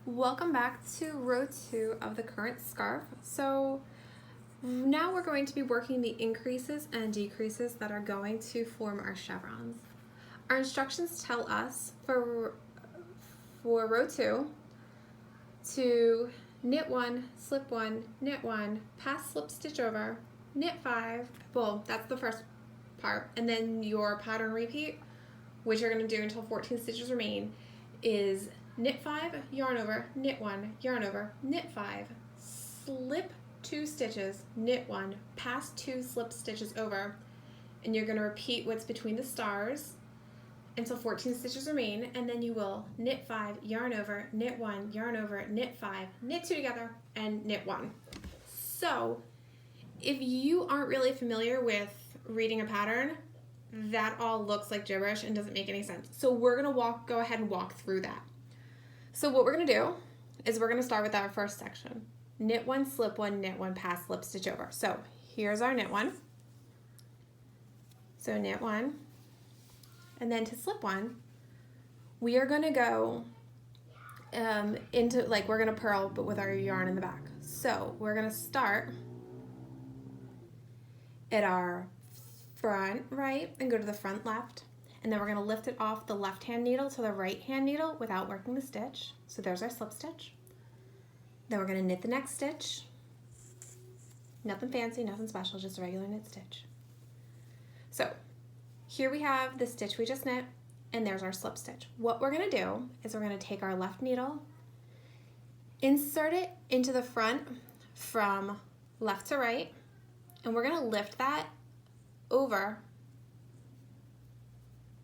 Welcome back to row 2 of the current scarf. So now we're going to be working the increases and decreases that are going to form our chevrons. Our instructions tell us for row 2 to knit 1, slip 1, knit 1, pass, slip, stitch over, knit 5. Well, that's the first part. And then your pattern repeat, which you're going to do until 14 stitches remain, is knit 5, yarn over, knit 1, yarn over, knit 5, slip 2 stitches, knit 1, pass 2 slip stitches over, and you're going to repeat what's between the stars until 14 stitches remain, and then you will knit 5, yarn over, knit 1, yarn over, knit 5, knit 2 together, and knit 1. So if you aren't really familiar with reading a pattern, that all looks like gibberish and doesn't make any sense. So we're going to go ahead and walk through that. So what we're going to do is we're going to start with our first section. Knit 1, slip 1, knit 1, pass, slip, stitch over. So here's our knit 1. So knit 1. And then to slip 1, we are going to go we're going to purl but with our yarn in the back. So we're going to start at our front right and go to the front left. And then we're going to lift it off the left hand needle to the right hand needle without working the stitch. So there's our slip stitch. Then we're going to knit the next stitch. Nothing fancy, nothing special, just a regular knit stitch. So here we have the stitch we just knit, and there's our slip stitch. What we're going to do is we're going to take our left needle, insert it into the front from left to right, and we're going to lift that over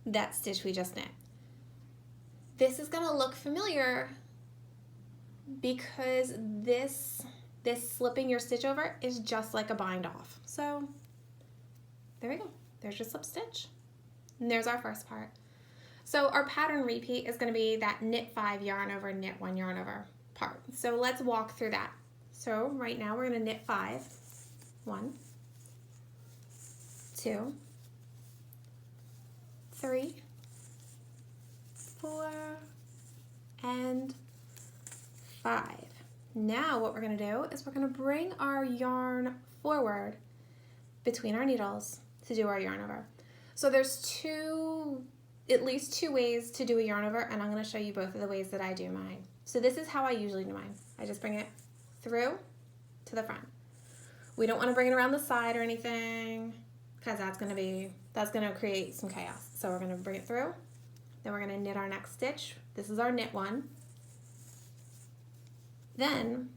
that stitch we just knit. This is going to look familiar because this slipping your stitch over is just like a bind off. So there we go. There's your slip stitch. And there's our first part. So our pattern repeat is going to be that knit 5, yarn over, knit 1, yarn over part. So let's walk through that. So right now we're going to knit 5. 1, 2, 3, 4, and 5. Now what we're going to do is we're going to bring our yarn forward between our needles to do our yarn over. So there's at least two ways to do a yarn over, and I'm going to show you both of the ways that I do mine. So this is how I usually do mine. I just bring it through to the front. We don't want to bring it around the side or anything, because that's going to create some chaos. So we're going to bring it through, then we're going to knit our next stitch. This is our knit 1. Then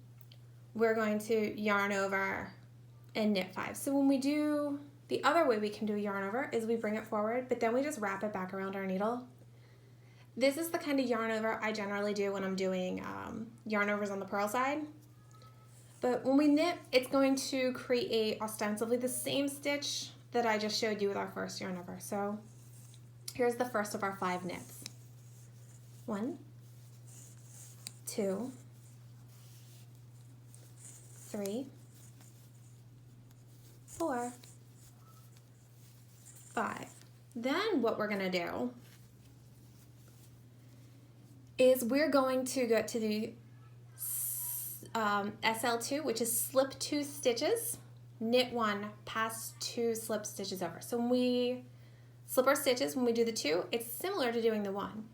we're going to yarn over and knit 5. So when we do, the other way we can do a yarn over is we bring it forward, but then we just wrap it back around our needle. This is the kind of yarn over I generally do when I'm doing yarn overs on the purl side. But when we knit, it's going to create ostensibly the same stitch that I just showed you with our first yarn over. So here's the first of our 5 knits. 1, 2, 3, 4, 5. Then what we're going to do is we're going to go to the SL2, which is slip 2 stitches, knit 1, pass 2 slip stitches over. So when we slip our stitches, when we do the 2, it's similar to doing the 1.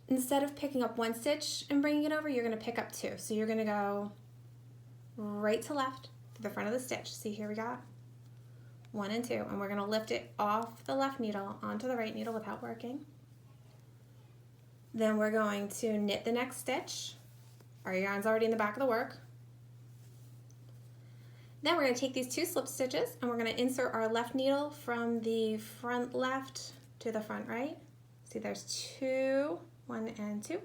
Instead of picking up 1 stitch and bringing it over, you're going to pick up 2. So you're going to go right to left to the front of the stitch. See, here we got 1 and 2, and we're going to lift it off the left needle onto the right needle without working. Then we're going to knit the next stitch. Our yarn's already in the back of the work. Then we're going to take these 2 slip stitches and we're going to insert our left needle from the front left to the front right. See, there's 2, 1 and 2. And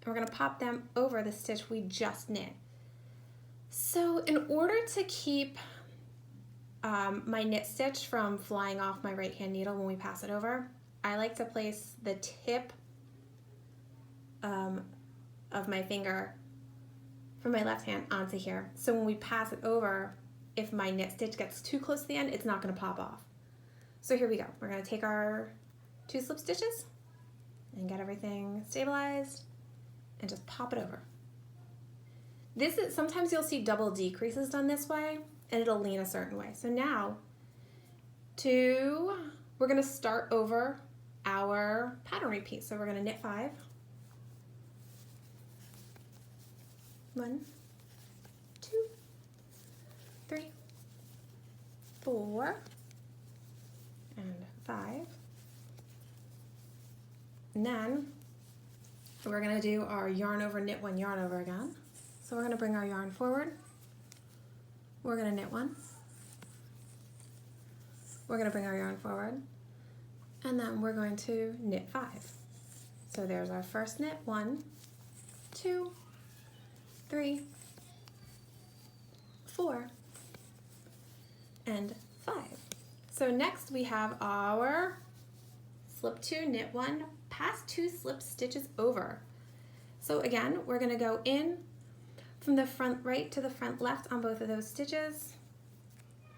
we're going to pop them over the stitch we just knit. So in order to keep my knit stitch from flying off my right hand needle when we pass it over, I like to place the tip of my finger from my left hand onto here. So when we pass it over, if my knit stitch gets too close to the end, it's not going to pop off. So here we go. We're going to take our 2 slip stitches and get everything stabilized and just pop it over. This is, sometimes you'll see double decreases done this way and it'll lean a certain way. So now we're gonna start over our pattern repeat. So we're gonna knit 5. 1, 2, 3, 4, and 5. And then we're gonna do our yarn over, knit 1, yarn over again. So we're gonna bring our yarn forward. We're gonna knit 1. We're gonna bring our yarn forward. And then we're going to knit 5. So there's our first knit, 1, 2, 3, 4, and 5. So next we have our slip 2, knit 1, pass 2 slip stitches over. So again, we're gonna go in from the front right to the front left on both of those stitches.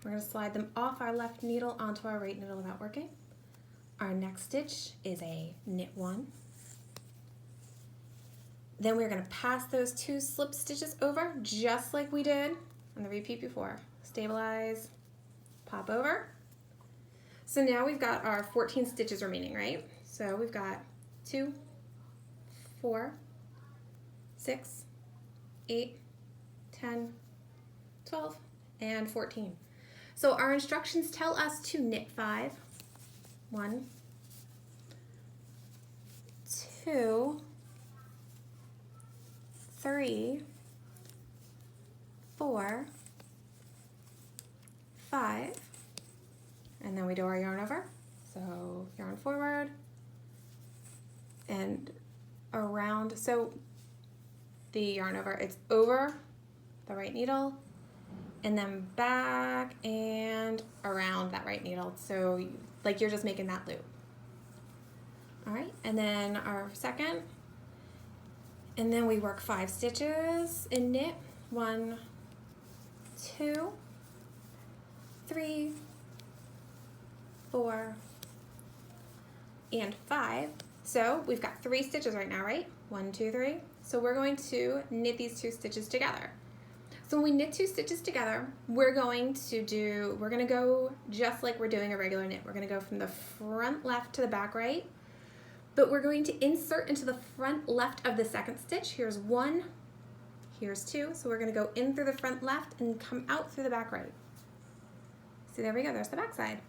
We're gonna slide them off our left needle onto our right needle without working. Our next stitch is a knit 1. Then we're gonna pass those 2 slip stitches over just like we did on the repeat before. Stabilize, pop over. So now we've got our 14 stitches remaining, right? So we've got 2, 4, 6, 8, 10, 12, and 14. So our instructions tell us to knit 5. 1, 2, 3, 4, 5, and then we do our yarn over. So yarn forward and around. So the yarn over, it's over the right needle and then back and around that right needle. So like you're just making that loop. All right, and then our second, and then we work 5 stitches in knit. 1, 2, 3, 4, and 5. So we've got 3 stitches right now, right? 1, 2, 3. So we're going to knit these 2 stitches together. So when we knit 2 stitches together, we're going to go just like we're doing a regular knit. We're gonna go from the front left to the back right, but we're going to insert into the front left of the second stitch. Here's 1, here's 2. So we're gonna go in through the front left and come out through the back right. So there we go, there's the back side.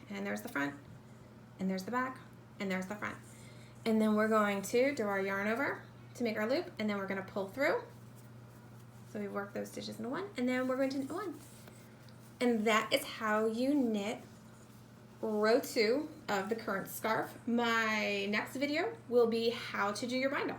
And there's the front, and there's the back, and there's the front. And then we're going to do our yarn over to make our loop, and then we're gonna pull through. So we work those stitches into 1, and then we're going to knit 1. And that is how you knit row 2 of the current scarf. My next video will be how to do your bind off.